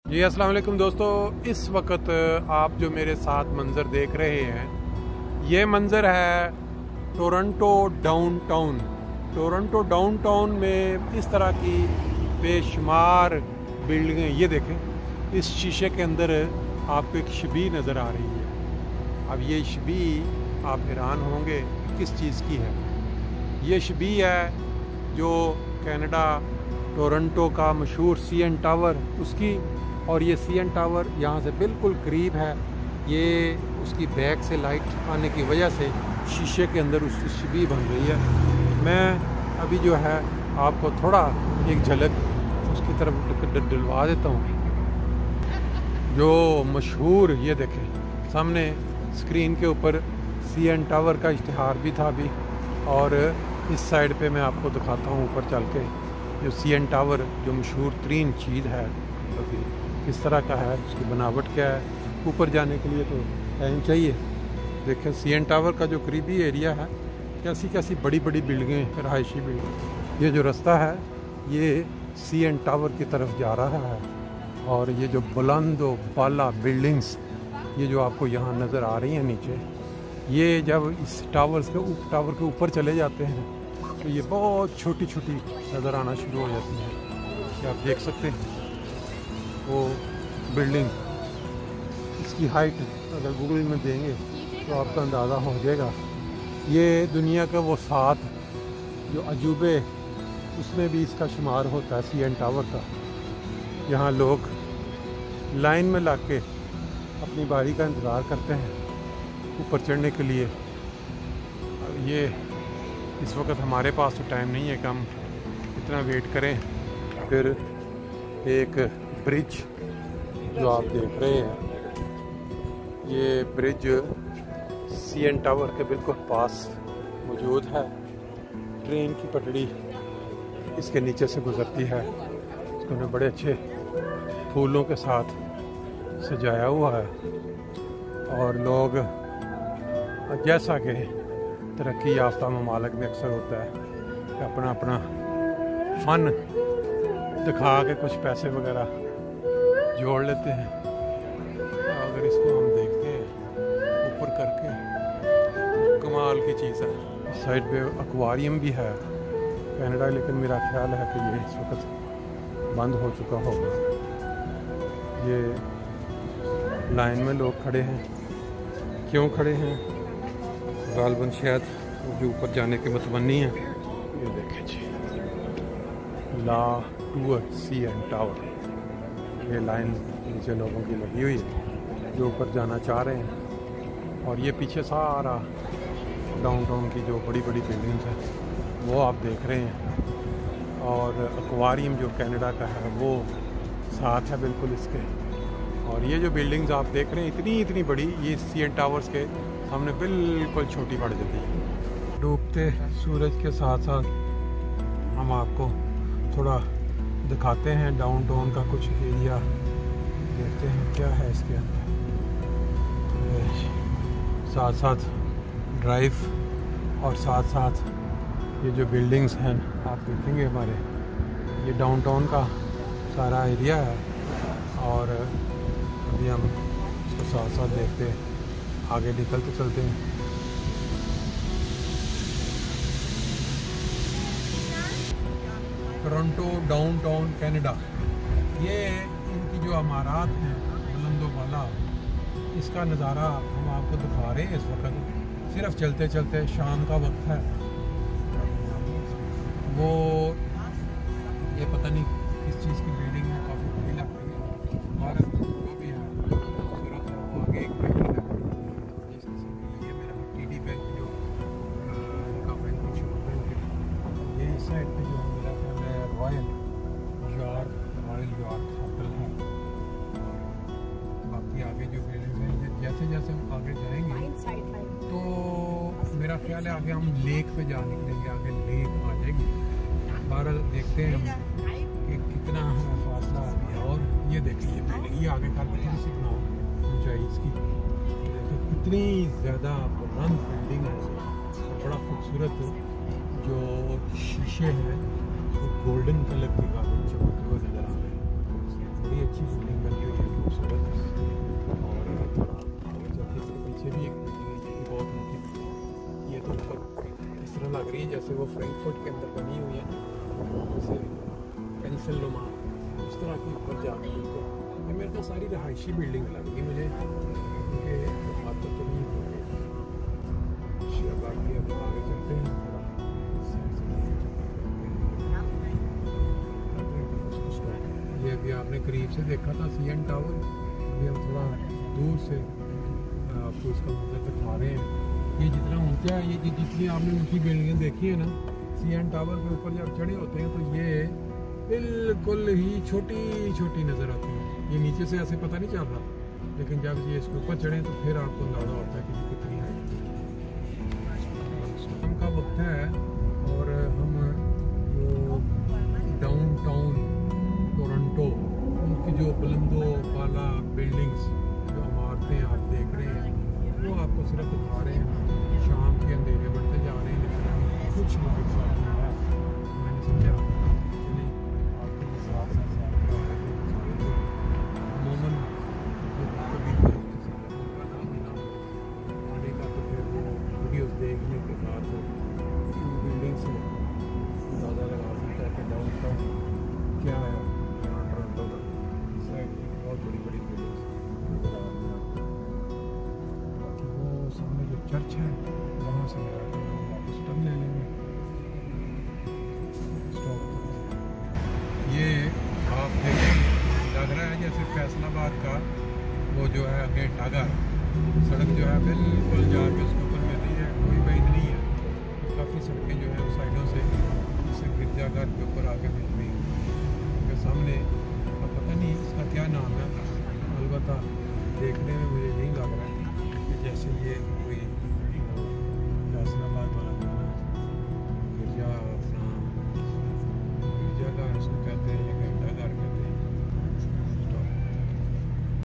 जी अस्सलाम वालेकुम दोस्तों, इस वक्त आप जो मेरे साथ मंज़र देख रहे हैं, ये मंज़र है टोरंटो डाउनटाउन। टोरंटो डाउनटाउन में इस तरह की बेशुमार बिल्डिंगें, ये देखें, इस शीशे के अंदर आपको एक शबी नज़र आ रही है। अब ये शबी आप हैरान होंगे किस चीज़ की है। ये शबी है जो कनाडा टोरंटो का मशहूर CN टावर उसकी, और ये CN टावर यहाँ से बिल्कुल करीब है। ये उसकी बैक से लाइट आने की वजह से शीशे के अंदर उसकी शबी बन रही है। मैं अभी जो है आपको थोड़ा एक झलक उसकी तरफ डलवा देता हूँ। जो मशहूर, ये देखें सामने स्क्रीन के ऊपर CN टावर का इश्तिहार भी था अभी, और इस साइड पे मैं आपको दिखाता हूँ ऊपर चल के जो CN टावर जो मशहूर तरीन चीज़ है अभी किस तरह का है, उसकी बनावट क्या है। ऊपर जाने के लिए तो टाइम चाहिए। देखें CN टावर का जो करीबी एरिया है, कैसी कैसी बड़ी बड़ी बिल्डिंगें, रहायशी बिल्डिंग। ये जो रास्ता है ये CN टावर की तरफ जा रहा है, और ये जो बुलंद बाला बिल्डिंग्स ये जो आपको यहाँ नज़र आ रही हैं नीचे, ये जब इस टावर के ऊपर चले जाते हैं तो ये बहुत छोटी छोटी नज़र आना शुरू हो जाती है। ये आप देख सकते हैं वो बिल्डिंग, इसकी हाइट अगर गूगल में देंगे तो आपका अंदाज़ा हो जाएगा। ये दुनिया का वो 7 जो अजूबे, उसमें भी इसका शुमार होता है CN टावर का। यहाँ लोग लाइन में लग के अपनी बारी का इंतज़ार करते हैं ऊपर चढ़ने के लिए। ये इस वक्त हमारे पास तो टाइम नहीं है कि हम इतना वेट करें। फिर एक ब्रिज जो आप देख रहे हैं, ये ब्रिज CN टावर के बिल्कुल पास मौजूद है। ट्रेन की पटड़ी इसके नीचे से गुजरती है। इसको बड़े अच्छे फूलों के साथ सजाया हुआ है, और लोग, जैसा कि तरक्की याफ्ता ममालिक में अक्सर होता है कि अपना अपना फ़न दिखा के कुछ पैसे वगैरह जोड़ लेते हैं। अगर इसको हम देखते हैं ऊपर करके, कमाल की चीज़ है। इस साइड पे एक्वेरियम भी है कनाडा, लेकिन मेरा ख्याल है कि ये इस वक्त बंद हो चुका होगा। ये लाइन में लोग खड़े हैं, क्यों खड़े हैं? गालबन शायद जो ऊपर जाने के मतमनी हैं। ये देखें जी, ला टूर CN टावर, ये लाइन नीचे लोगों की लगी हुई है जो ऊपर जाना चाह रहे हैं। और ये पीछे सारा डाउनटाउन की जो बड़ी बड़ी बिल्डिंग्स हैं वो आप देख रहे हैं, और एक्वेरियम जो कनाडा का है वो साथ है बिल्कुल इसके। और ये जो बिल्डिंग्स आप देख रहे हैं इतनी इतनी बड़ी, ये CN टावर्स के सामने बिल्कुल छोटी पड़ जाती है। डूबते सूरज के साथ साथ हम आपको थोड़ा दिखाते हैं डाउनटाउन का कुछ एरिया, देखते हैं क्या है इसके अंदर। साथ साथ ड्राइव और साथ साथ ये जो बिल्डिंग्स हैं आप देखेंगे हमारे, ये डाउनटाउन का सारा एरिया है। और अभी हम इसको साथ साथ देखते हैं, आगे निकलते चलते हैं। टोरंटो डाउनटाउन कनाडा, ये इनकी जो इमारत हैं बुलंदो वाला, इसका नज़ारा हम आपको दिखा रहे हैं इस वक्त। सिर्फ चलते चलते, शाम का वक्त है, वो ये पता नहीं किस चीज़ की बिल्डिंग है, काफ़ी बड़ी लगती है। और जो भी है खूबसूरत है। वो आगे एक बिल्डिंग है जिस किस्म की, ये मेरा TD बैंक जो इनका बैंक मशहूर बैंक है। ये इस साइड पे जो मेरा ख्याल है रॉयल यॉर्क होटल है। बाकी आगे जो बिल्डिंग है, जैसे जैसे हम आगे जाएंगे तो मेरा ख्याल है आगे हम लेक पे जा निकलेंगे, आगे लेक आ जाएगी। बाहर देखते हैं हम कि कितना फासला है। और ये देखिए बिल्डिंग, ये आगे करके थोड़ी सी बनाओ ऊंचाई इसकी, देखिए कितनी ज़्यादा बुलंद बिल्डिंग है। बड़ा खूबसूरत जो शीशे हैं वो गोल्डन कलर के काफ़ी चमकते हुए नज़र आ रहे हैं। बड़ी अच्छी बिल्डिंग बनी खूबसूरत और थोड़ा आगे चलते इसके पीछे भी एक बिल्डिंग है जो कि बहुत मोटी। ये तो मतलब इस तरह लग रही है जैसे वो फ्रैंकफर्ट के अंदर बनी हुई है, जैसे पेंसिल नुमा उस तरह की ऊपर जाके बिल्कुल। ये मेरे को सारी रहायशी बिल्डिंग लग गई मुझे, क्योंकि दफातर तो नहीं हो गए। बाकी अब आगे चलते हैं थोड़ा ये अभी आपने करीब से देखा था CN टावर, अभी हम थोड़ा दूर से आपको इसका मंजर दिखा रहे हैं। ये जितना ऊंचा है, ये जितनी आपने ऊंची बिल्डिंगें देखी है ना, CN टावर के ऊपर जब चढ़े होते हैं तो ये बिल्कुल ही छोटी छोटी नज़र आती है। ये नीचे से ऐसे पता नहीं चल रहा, लेकिन जब ये इसके ऊपर चढ़े तो फिर आपको अंदाज़ा होता है कि ये कितनी है। शाम का वक्त है और हम जो डाउनटाउन टोरंटो उनकी जो बुलंदो वाला बिल्डिंग्स जो इमारतें आप देख रहे हैं वो आपको सिर्फ दिखा रहे हैं। शाम के अंधेरे बढ़ते जा रहे हैं, लेकिन कुछ लोग साथ में है। मैंने समझा चलिए आपके साथ अमूमन कभी आने का तो फिर वो वीडियोस देखने के बाद वो बिल्डिंग से अंदाज़ा लगा सकता है कि डाउनटाउन क्या है। यहाँ टोरंटो का बहुत बड़ी बड़ी बिल्डिंग्स नज़र आ रही हैं। बाकी वो सामने जो चर्च है वहाँ से वापस टर्न ले लेंगे। स्टॉप ये आप देखें लग रहा है जैसे फैसलाबाद का वो जो है आगे टागा सड़क जो है बिल्कुल जाके उसके ऊपर मिल रही है, कोई बैद नहीं है। काफ़ी सड़कें जो है उस साइडों से जैसे गिरजाघर के ऊपर आके मिल रही हैं। उनके सामने अब पता नहीं इसका क्या नाम है, अलबत्ता देखने में मुझे